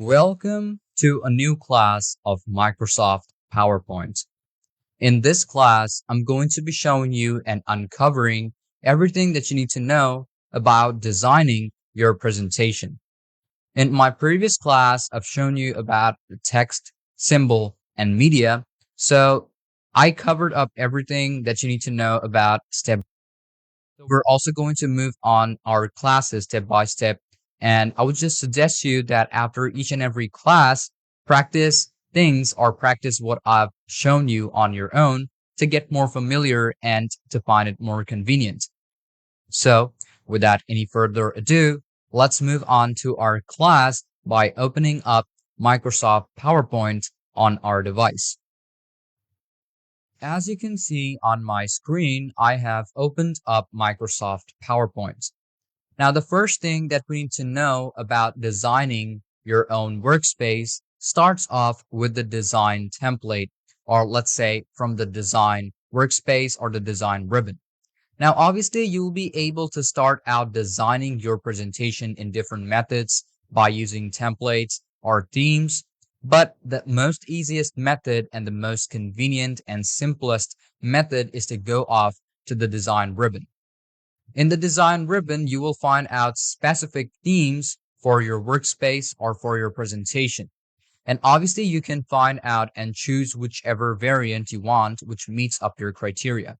Welcome to a new class of Microsoft PowerPoint. In this class, I'm going to be showing you and uncovering everything that you need to know about designing your presentation. In my previous class, I've shown you about the text, symbol, and media. So I covered up everything that you need to know about step. So we're also going to move on our classes step by step. And I would just suggest you that after each and every class, practice things or practice what I've shown you on your own to get more familiar and to find it more convenient. So without any further ado, let's move on to our class by opening up Microsoft PowerPoint on our device. As you can see on my screen, I have opened up Microsoft PowerPoint. Now, the first thing that we need to know about designing your own workspace starts off with the design template, or let's say from the design workspace or the design ribbon. Now, obviously, you'll be able to start out designing your presentation in different methods by using templates or themes, but the most easiest method and the most convenient and simplest method is to go off to the design ribbon. In the design ribbon, you will find out specific themes for your workspace or for your presentation. And obviously, you can find out and choose whichever variant you want, which meets up your criteria.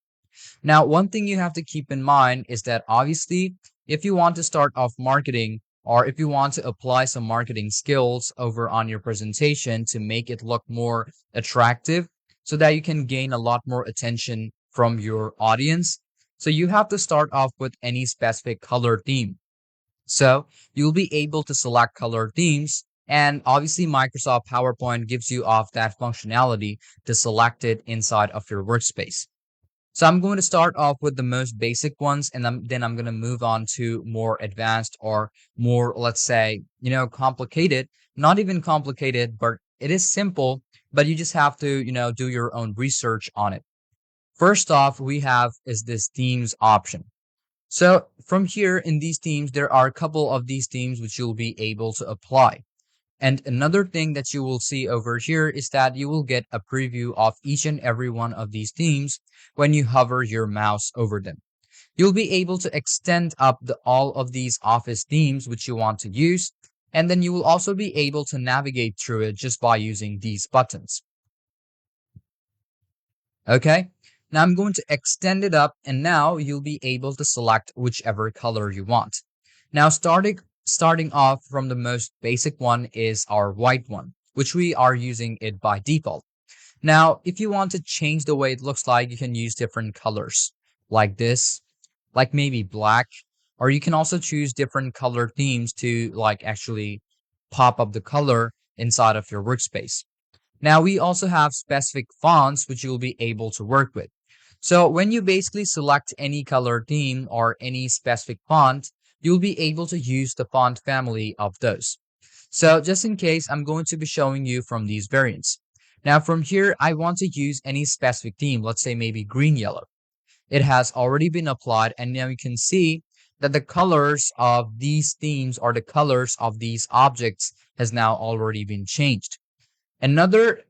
Now, one thing you have to keep in mind is that obviously, if you want to start off marketing or if you want to apply some marketing skills over on your presentation to make it look more attractive so that you can gain a lot more attention from your audience, so you have to start off with any specific color theme. So you'll be able to select color themes, and obviously Microsoft PowerPoint gives you off that functionality to select it inside of your workspace. So I'm going to start off with the most basic ones, and then I'm going to move on to more advanced or more, let's say, complicated. Not even complicated, but it is simple, but you just have to, do your own research on it. First off, we have is this themes option. So from here in these themes, there are a couple of these themes which you'll be able to apply. And another thing that you will see over here is that you will get a preview of each and every one of these themes when you hover your mouse over them. You'll be able to extend up all of these office themes which you want to use, and then you will also be able to navigate through it just by using these buttons. Okay, now I'm going to extend it up, and now you'll be able to select whichever color you want. Now starting off from the most basic one is our white one, which we are using it by default. Now, if you want to change the way it looks like, you can use different colors like this, like maybe black, or you can also choose different color themes to like actually pop up the color inside of your workspace. Now, we also have specific fonts which you'll be able to work with. So when you basically select any color theme or any specific font, you'll be able to use the font family of those. So just in case, I'm going to be showing you from these variants. Now from here, I want to use any specific theme, let's say maybe green yellow. It has already been applied, and now you can see that the colors of these themes or the colors of these objects has now already been changed. Another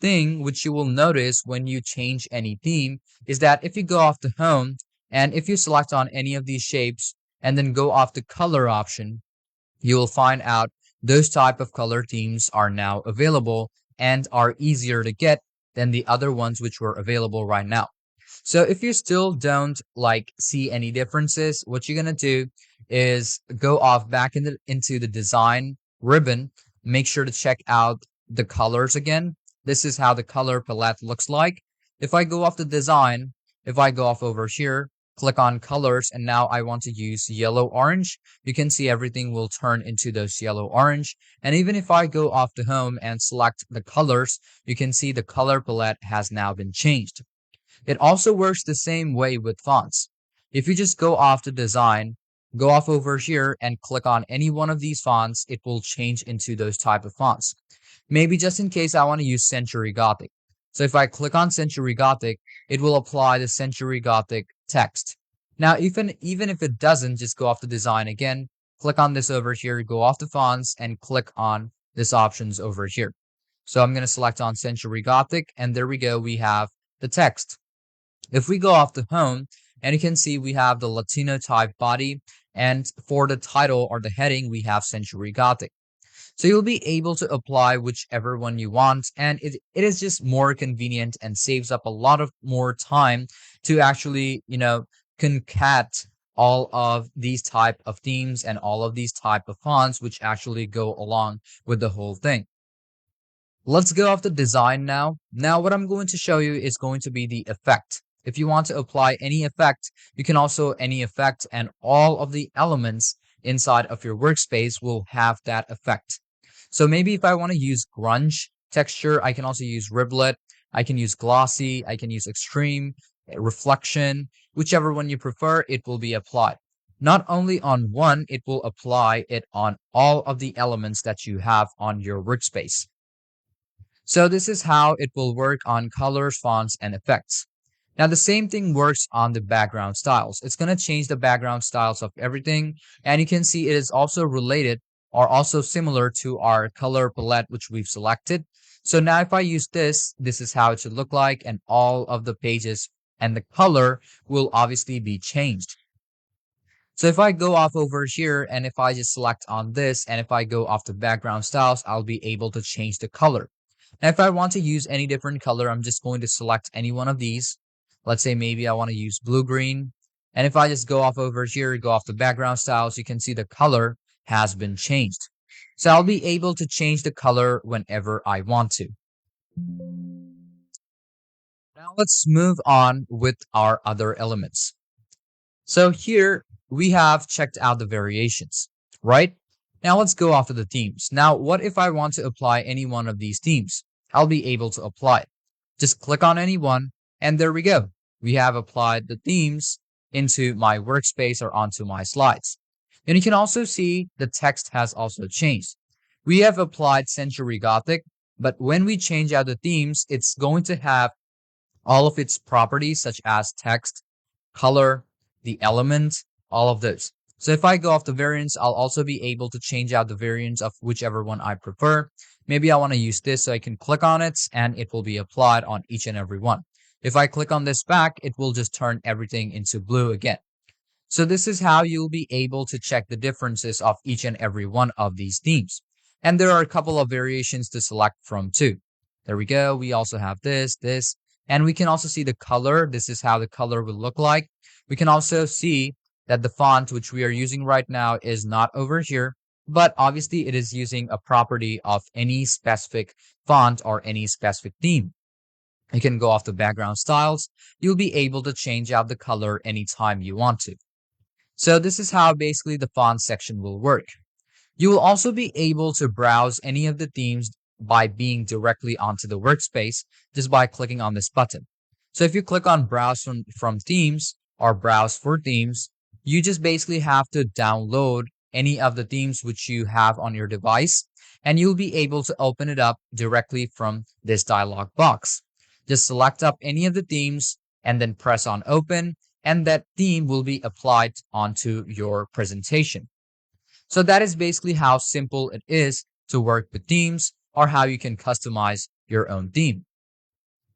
thing which you will notice when you change any theme is that if you go off the home and if you select on any of these shapes and then go off the color option, you will find out those type of color themes are now available and are easier to get than the other ones which were available right now. So if you still don't see any differences, what you're going to do is go off back into the design ribbon, make sure to check out the colors again. This is how the color palette looks like. If I go off the design, if I go off over here, click on colors, and now I want to use yellow orange, you can see everything will turn into those yellow orange. And even if I go off the home and select the colors, you can see the color palette has now been changed. It also works the same way with fonts. If you just go off the design, go off over here and click on any one of these fonts, it will change into those type of fonts. Maybe just in case I want to use Century Gothic. So if I click on Century Gothic, it will apply the Century Gothic text. Now, even if it doesn't, just go off the design again, click on this over here, go off the fonts and click on this options over here. So I'm going to select on Century Gothic, and there we go. We have the text. If we go off the home, and you can see we have the Latino type body, and for the title or the heading, we have Century Gothic. So you'll be able to apply whichever one you want, and it is just more convenient and saves up a lot of more time to actually, concat all of these type of themes and all of these type of fonts which actually go along with the whole thing. Let's go off the design now. Now what I'm going to show you is going to be the effect. If you want to apply any effect, you can also any effect, and all of the elements inside of your workspace will have that effect. So maybe if I want to use grunge texture, I can also use riblet, I can use glossy, I can use extreme, reflection, whichever one you prefer, it will be applied. Not only on one, it will apply it on all of the elements that you have on your workspace. So this is how it will work on colors, fonts, and effects. Now the same thing works on the background styles. It's going to change the background styles of everything. And you can see it is also related or also similar to our color palette, which we've selected. So now if I use this is how it should look like, and all of the pages and the color will obviously be changed. So if I go off over here and if I just select on this and if I go off the background styles, I'll be able to change the color. Now if I want to use any different color, I'm just going to select any one of these. Let's say maybe I want to use blue-green. And if I just go off over here, go off the background styles, you can see the color has been changed. So I'll be able to change the color whenever I want to. Now let's move on with our other elements. So here we have checked out the variations, right? Now let's go off of the themes. Now, what if I want to apply any one of these themes? I'll be able to apply it. Just click on any one, and there we go. We have applied the themes into my workspace or onto my slides. And you can also see the text has also changed. We have applied Century Gothic, but when we change out the themes, it's going to have all of its properties such as text, color, the element, all of those. So if I go off the variants, I'll also be able to change out the variants of whichever one I prefer. Maybe I want to use this, so I can click on it and it will be applied on each and every one. If I click on this back, it will just turn everything into blue again. So this is how you'll be able to check the differences of each and every one of these themes. And there are a couple of variations to select from too. There we go. We also have this, and we can also see the color. This is how the color will look like. We can also see that the font which we are using right now is not over here, but obviously it is using a property of any specific font or any specific theme. You can go off the background styles. You'll be able to change out the color anytime you want to. So this is how basically the font section will work. You will also be able to browse any of the themes by being directly onto the workspace just by clicking on this button. So if you click on browse from themes or browse for themes, you just basically have to download any of the themes which you have on your device, and you'll be able to open it up directly from this dialog box. Just select up any of the themes and then press on open, and that theme will be applied onto your presentation. So that is basically how simple it is to work with themes, or how you can customize your own theme.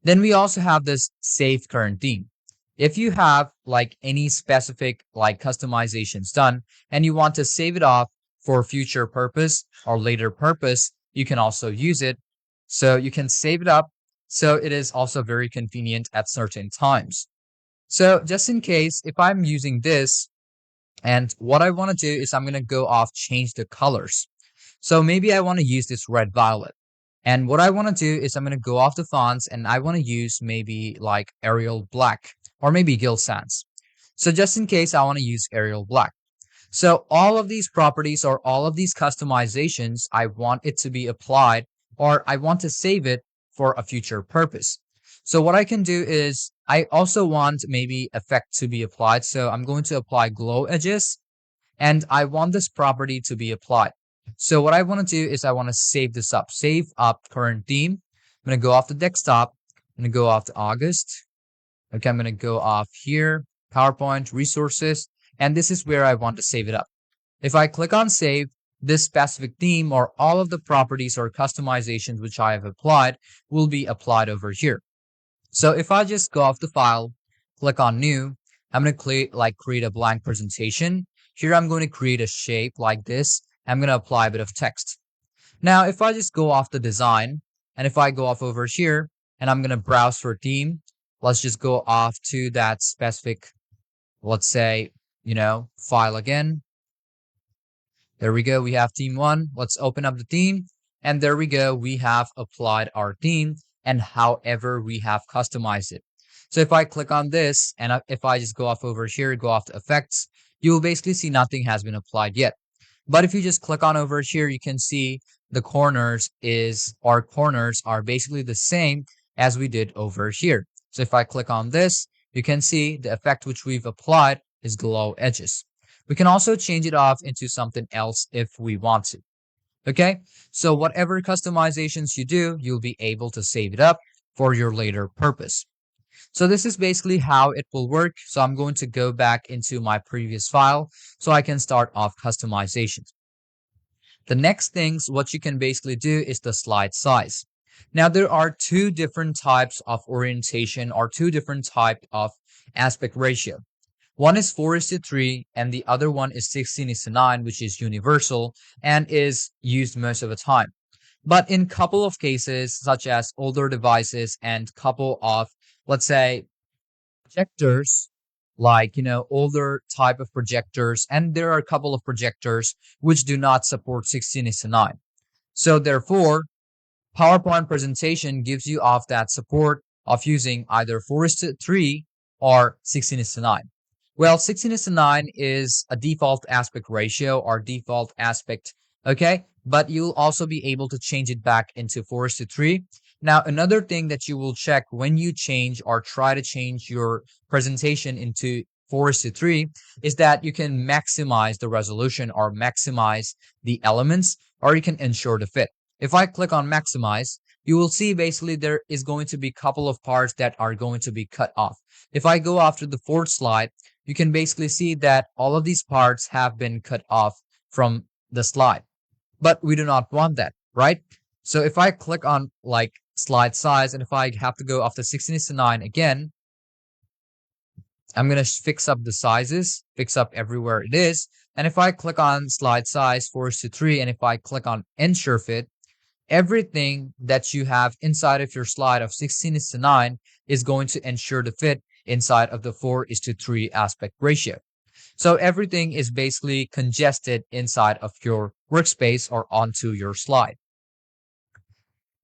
Then we also have this save current theme. If you have like any specific like customizations done and you want to save it off for future purpose or later purpose, you can also use it. So you can save it up. So it is also very convenient at certain times. So just in case, if I'm using this, and what I want to do is I'm going to go off change the colors. So maybe I want to use this red violet. And what I want to do is I'm going to go off the fonts and I want to use maybe like Arial Black or maybe Gill Sans. So just in case, I want to use Arial Black. So all of these properties or all of these customizations, I want it to be applied, or I want to save it for a future purpose. So what I can do is I also want maybe effect to be applied. So I'm going to apply glow edges, and I want this property to be applied. So what I want to do is I want to save this up, save up current theme. I'm going to go off the desktop. I'm going to go off to August. Okay, I'm going to go off here, PowerPoint, resources, and this is where I want to save it up. If I click on save, this specific theme or all of the properties or customizations which I have applied will be applied over here. So if I just go off the file, click on new, I'm going to create a blank presentation. Here I'm going to create a shape like this. I'm going to apply a bit of text. Now, if I just go off the design and if I go off over here and I'm going to browse for theme, let's just go off to that specific, let's say, file again. There we go. We have theme one. Let's open up the theme. And there we go. We have applied our theme and however we have customized it. So if I click on this and if I just go off over here, go off to effects, you will basically see nothing has been applied yet. But if you just click on over here, you can see the corners are basically the same as we did over here. So if I click on this, you can see the effect which we've applied is glow edges. We can also change it off into something else if we want to. Okay, so whatever customizations you do, you'll be able to save it up for your later purpose. So this is basically how it will work. So I'm going to go back into my previous file so I can start off customizations. The next things, what you can basically do is the slide size. Now there are two different types of orientation or two different types of aspect ratio. One is 4:3 and the other one is 16:9, which is universal and is used most of the time. But in couple of cases, such as older devices and couple of, let's say, projectors, like, older type of projectors, and there are a couple of projectors which do not support 16:9. So therefore, PowerPoint presentation gives you off that support of using either 4:3 or 16:9. Well, 16:9 is a default aspect ratio or default aspect, okay? But you'll also be able to change it back into 4:3. Now, another thing that you will check when you change or try to change your presentation into 4:3 is that you can maximize the resolution or maximize the elements, or you can ensure the fit. If I click on maximize, you will see basically there is going to be a couple of parts that are going to be cut off. If I go after the fourth slide, you can basically see that all of these parts have been cut off from the slide. But we do not want that, right? So if I click on like slide size and if I have to go after 16:9 again, I'm going to fix up the sizes, fix up everywhere it is. And if I click on slide size 4:3 and if I click on ensure fit, everything that you have inside of your slide of 16:9 is going to ensure the fit inside of the 4:3 aspect ratio. So everything is basically congested inside of your workspace or onto your slide.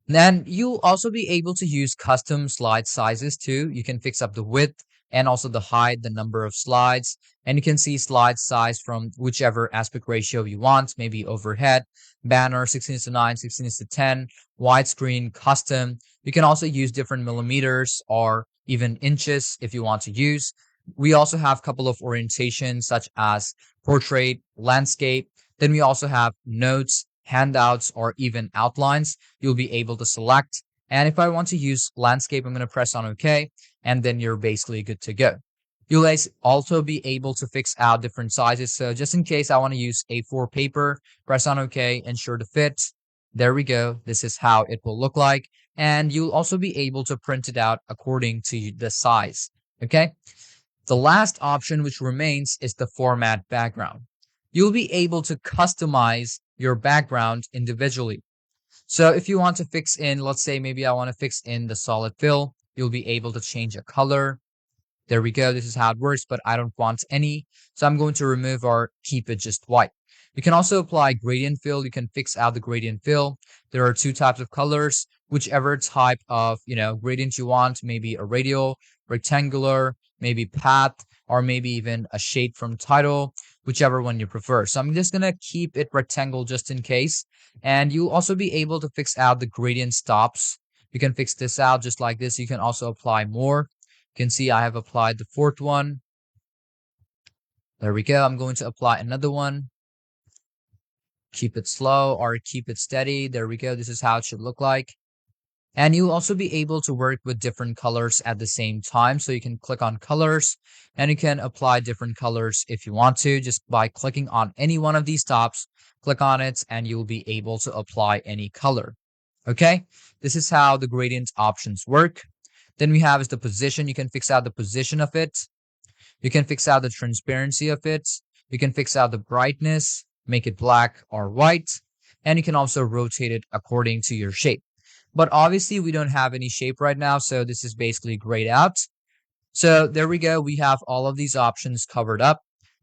Then you'll also be able to use custom slide sizes too. You can fix up the width and also the height, the number of slides, and you can see slide size from whichever aspect ratio you want, maybe overhead, banner, 16:9, 16:10, widescreen, custom. You can also use different millimeters or even inches if you want to use. We also have a couple of orientations such as portrait, landscape. Then we also have notes, handouts, or even outlines. You'll be able to select. And if I want to use landscape, I'm going to press on OK, and then you're basically good to go. You'll also be able to fix out different sizes. So just in case I want to use A4 paper, press on OK, ensure the fit. There we go. This is how it will look like. And you'll also be able to print it out according to the size. Okay. The last option which remains is the format background. You'll be able to customize your background individually. So if you want to fix in, let's say maybe I want to fix in the solid fill, you'll be able to change a color. There we go. This is how it works, but I don't want any. So I'm going to remove or keep it just white. You can also apply gradient fill. You can fix out the gradient fill. There are two types of colors, whichever type of, gradient you want, maybe a radial, rectangular, maybe path, or maybe even a shade from title, whichever one you prefer. So I'm just going to keep it rectangle just in case. And you'll also be able to fix out the gradient stops. You can fix this out just like this. You can also apply more. You can see I have applied the fourth one. There we go. I'm going to apply another one. Keep it slow or keep it steady. There we go. This is how it should look like. And you'll also be able to work with different colors at the same time. So you can click on colors and you can apply different colors if you want to, just by clicking on any one of these tops, click on it, and you'll be able to apply any color. Okay, this is how the gradient options work. Then we have is the position. You can fix out the position of it. You can fix out the transparency of it. You can fix out the brightness, make it black or white, and you can also rotate it according to your shape. But obviously we don't have any shape right now, so this is basically grayed out. So there we go. We have all of these options covered up.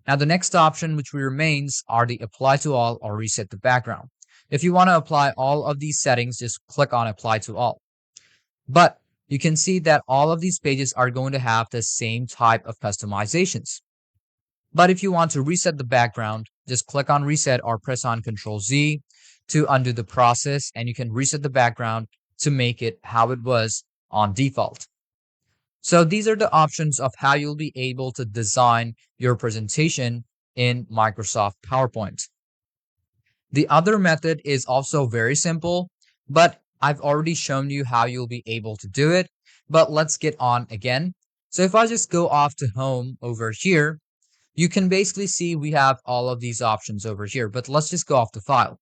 Now the next option which remains are the apply to all or reset the background. If you want to apply all of these settings, just click on apply to all. But you can see that all of these pages are going to have the same type of customizations. But if you want to reset the background, just click on reset or press on Ctrl Z to undo the process, and you can reset the background to make it how it was on default. So these are the options of how you'll be able to design your presentation in Microsoft PowerPoint. The other method is also very simple, but I've already shown you how you'll be able to do it. But let's get on again. So if I just go off to home over here, you can basically see we have all of these options over here. But let's just go off the file.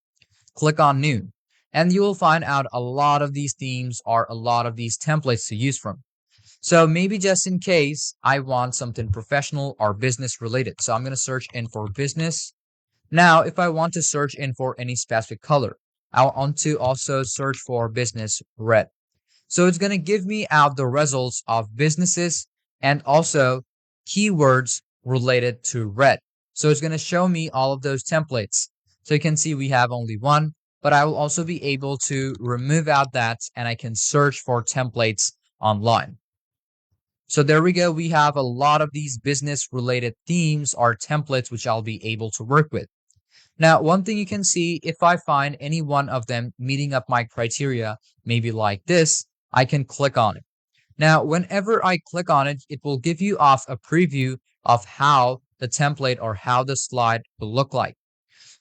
Click on new, and you will find out a lot of these themes or a lot of these templates to use from. So maybe just in case I want something professional or business related. So I'm going to search in for business. Now, if I want to search in for any specific color, I want to also search for business red. So it's going to give me out the results of businesses and also keywords related to red. So it's going to show me all of those templates. So you can see we have only one, but I will also be able to remove out that and I can search for templates online. So there we go. We have a lot of these business related themes or templates which I'll be able to work with. Now, one thing you can see, if I find any one of them meeting up my criteria, maybe like this, I can click on it. Now, whenever I click on it, it will give you off a preview of how the template or how the slide will look like.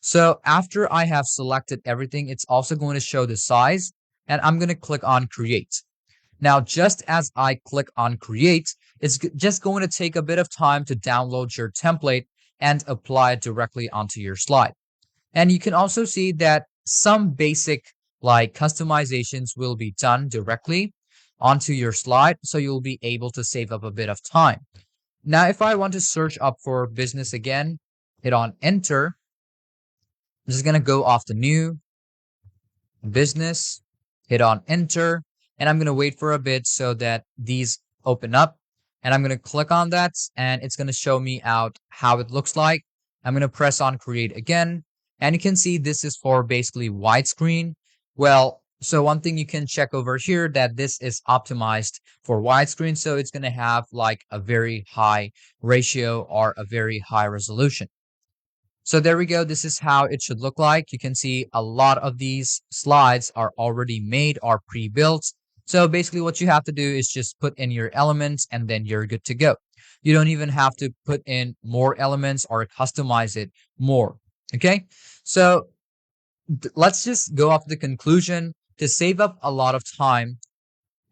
So after I have selected everything, it's also going to show the size, and I'm going to click on create. Now, just as I click on create, it's just going to take a bit of time to download your template and apply it directly onto your slide. And you can also see that some basic like customizations will be done directly onto your slide. So you'll be able to save up a bit of time. Now, if I want to search up for business again, hit on enter. I'm just going to go off the new business, hit on enter, and I'm going to wait for a bit so that these open up. And I'm going to click on that and it's going to show me out how it looks like. I'm going to press on create again. And you can see this is for basically widescreen. Well, so one thing you can check over here that this is optimized for widescreen. So it's going to have like a very high ratio or a very high resolution. So there we go. This is how it should look like. You can see a lot of these slides are already made or pre-built. So basically what you have to do is just put in your elements and then you're good to go. You don't even have to put in more elements or customize it more. Okay, so let's just go off the conclusion. To save up a lot of time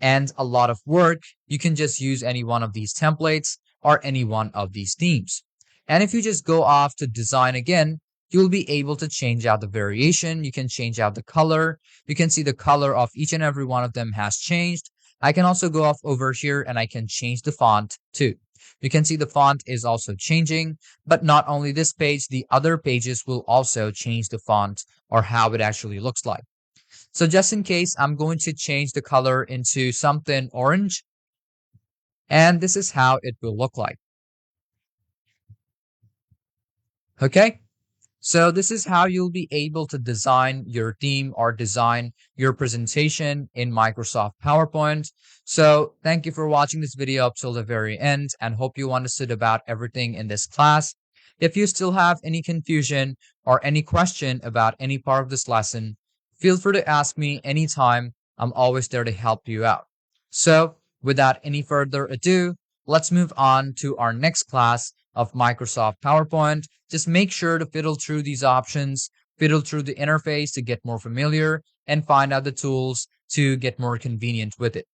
and a lot of work, you can just use any one of these templates or any one of these themes. And if you just go off to design again, you'll be able to change out the variation. You can change out the color. You can see the color of each and every one of them has changed. I can also go off over here and I can change the font too. You can see the font is also changing, but not only this page, the other pages will also change the font or how it actually looks like. So just in case, I'm going to change the color into something orange, and this is how it will look like. Okay, so this is how you'll be able to design your theme or design your presentation in Microsoft PowerPoint. So thank you for watching this video up till the very end and hope you understood about everything in this class. If you still have any confusion or any question about any part of this lesson, feel free to ask me anytime. I'm always there to help you out. So without any further ado, let's move on to our next class of Microsoft PowerPoint. Just make sure to fiddle through these options, fiddle through the interface to get more familiar and find out the tools to get more convenient with it.